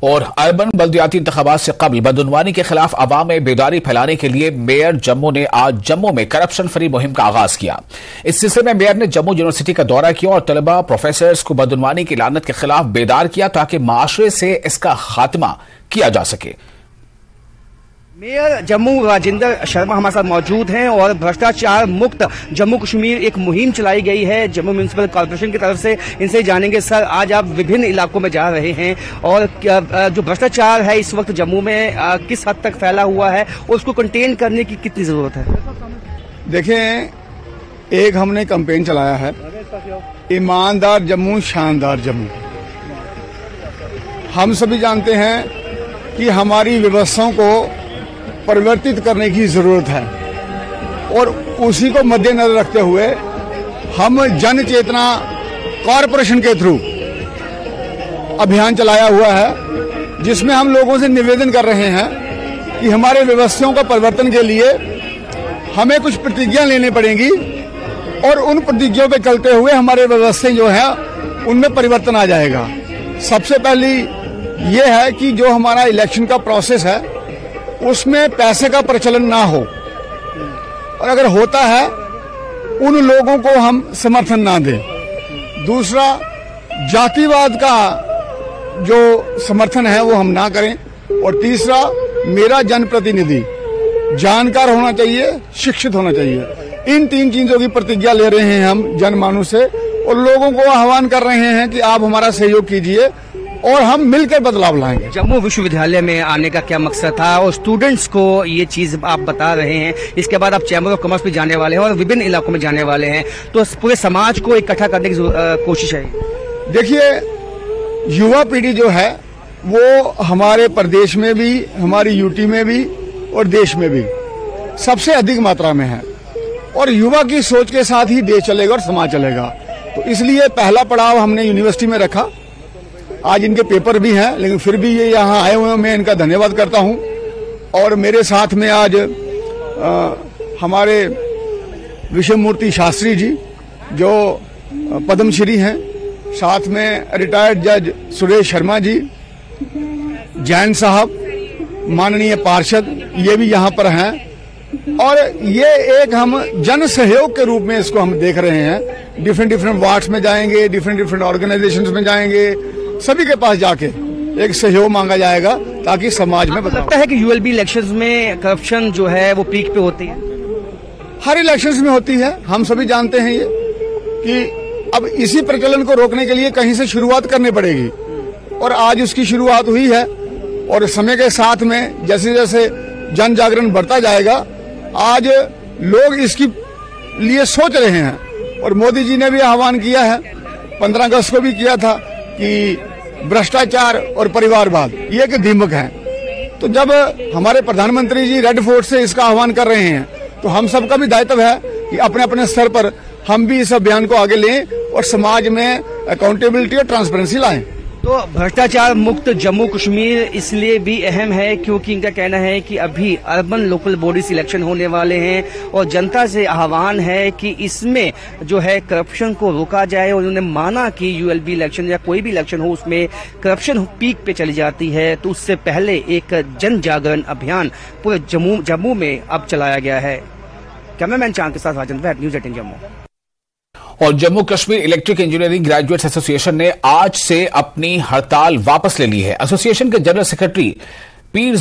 और अर्बन बल्दियाती इंतखाबात से कबल बदउनवानी के खिलाफ अवाम में बेदारी फैलाने के लिए मेयर जम्मू ने आज जम्मू में करप्शन फ्री मुहिम का आगाज किया। इस सिलसिले में मेयर ने जम्मू यूनिवर्सिटी का दौरा किया और तलबा प्रोफेसर्स को बदउनवानी की लानत के खिलाफ बेदार किया ताकि माशरे से इसका खात्मा किया जा सके। मेयर जम्मू राजेंद्र शर्मा हमारे साथ मौजूद हैं और भ्रष्टाचार मुक्त जम्मू कश्मीर एक मुहिम चलाई गई है जम्मू म्युनिसिपल कॉर्पोरेशन की तरफ से। इनसे जानेंगे सर, आज आप विभिन्न इलाकों में जा रहे हैं और जो भ्रष्टाचार है इस वक्त जम्मू में किस हद तक फैला हुआ है और उसको कंटेन करने की कितनी जरूरत है? देखें, एक हमने कैंपेन चलाया है, ईमानदार जम्मू शानदार जम्मू। हम सभी जानते हैं कि हमारी व्यवस्थाओं को परिवर्तित करने की जरूरत है और उसी को मद्देनजर रखते हुए हम जन चेतना कॉरपोरेशन के थ्रू अभियान चलाया हुआ है, जिसमें हम लोगों से निवेदन कर रहे हैं कि हमारे व्यवस्थाओं का परिवर्तन के लिए हमें कुछ प्रतिज्ञा लेनी पड़ेंगी और उन प्रतिज्ञाओं पे चलते हुए हमारे व्यवस्थाएं जो है उनमें परिवर्तन आ जाएगा। सबसे पहली ये है कि जो हमारा इलेक्शन का प्रोसेस है उसमें पैसे का प्रचलन ना हो और अगर होता है उन लोगों को हम समर्थन ना दें। दूसरा, जातिवाद का जो समर्थन है वो हम ना करें। और तीसरा, मेरा जनप्रतिनिधि जानकार होना चाहिए, शिक्षित होना चाहिए। इन तीन चीजों की प्रतिज्ञा ले रहे हैं हम जनमानस से और लोगों को आह्वान कर रहे हैं कि आप हमारा सहयोग कीजिए और हम मिलकर बदलाव लाएंगे। जम्मू विश्वविद्यालय में आने का क्या मकसद था और स्टूडेंट्स को ये चीज आप बता रहे हैं, इसके बाद आप चैम्बर ऑफ कॉमर्स भी जाने वाले हैं और विभिन्न इलाकों में जाने वाले हैं, तो पूरे समाज को इकट्ठा करने की कोशिश है। देखिए, युवा पीढ़ी जो है वो हमारे प्रदेश में भी, हमारी यूटी में भी और देश में भी सबसे अधिक मात्रा में है और युवा की सोच के साथ ही देश चलेगा और समाज चलेगा। तो इसलिए पहला पड़ाव हमने यूनिवर्सिटी में रखा। आज इनके पेपर भी हैं, लेकिन फिर भी ये यहाँ आए हुए हैं, मैं इनका धन्यवाद करता हूँ। और मेरे साथ में आज हमारे विश्वमूर्ति शास्त्री जी जो पद्मश्री हैं, साथ में रिटायर्ड जज सुरेश शर्मा जी, जैन साहब, माननीय पार्षद, ये भी यहाँ पर हैं। और ये एक हम जन सहयोग के रूप में इसको हम देख रहे हैं। डिफरेंट वार्ड्स में जाएंगे, डिफरेंट ऑर्गेनाइजेशंस में जाएंगे, सभी के पास जाके एक सहयोग मांगा जाएगा ताकि समाज में बदलाव। लगता है कि यूएलबी इलेक्शंस में करप्शन जो है वो पीक पे होती है? हर इलेक्शंस में होती है, हम सभी जानते हैं ये कि अब इसी प्रचलन को रोकने के लिए कहीं से शुरुआत करनी पड़ेगी और आज उसकी शुरुआत हुई है। और समय के साथ में जैसे जैसे जन जागरण बढ़ता जाएगा, आज लोग इसकी लिए सोच रहे हैं। और मोदी जी ने भी आह्वान किया है, 15 अगस्त को भी किया था कि भ्रष्टाचार और परिवारवाद ये एक दीमक है। तो जब हमारे प्रधानमंत्री जी रेड फोर्ट से इसका आह्वान कर रहे हैं तो हम सबका भी दायित्व है कि अपने अपने स्तर पर हम भी इस अभियान को आगे लें और समाज में अकाउंटेबिलिटी और ट्रांसपेरेंसी लाएं। तो भ्रष्टाचार मुक्त जम्मू कश्मीर इसलिए भी अहम है क्योंकि इनका कहना है कि अभी अर्बन लोकल बॉडी इलेक्शन होने वाले हैं और जनता से आह्वान है कि इसमें जो है करप्शन को रोका जाए। और उन्होंने माना कि यूएलबी इलेक्शन या कोई भी इलेक्शन हो उसमें करप्शन पीक पे चली जाती है, तो उससे पहले एक जन जागरण अभियान पूरे जम्मू में अब चलाया गया है। कैमरामैन चांद के साथ राजेंद्र, न्यूज़ 18 जम्मू। और Jammu Kashmir electric engineering graduates association ने आज से अपनी हड़ताल वापस ले ली है। एसोसिएशन के जनरल सेक्रेटरी पीर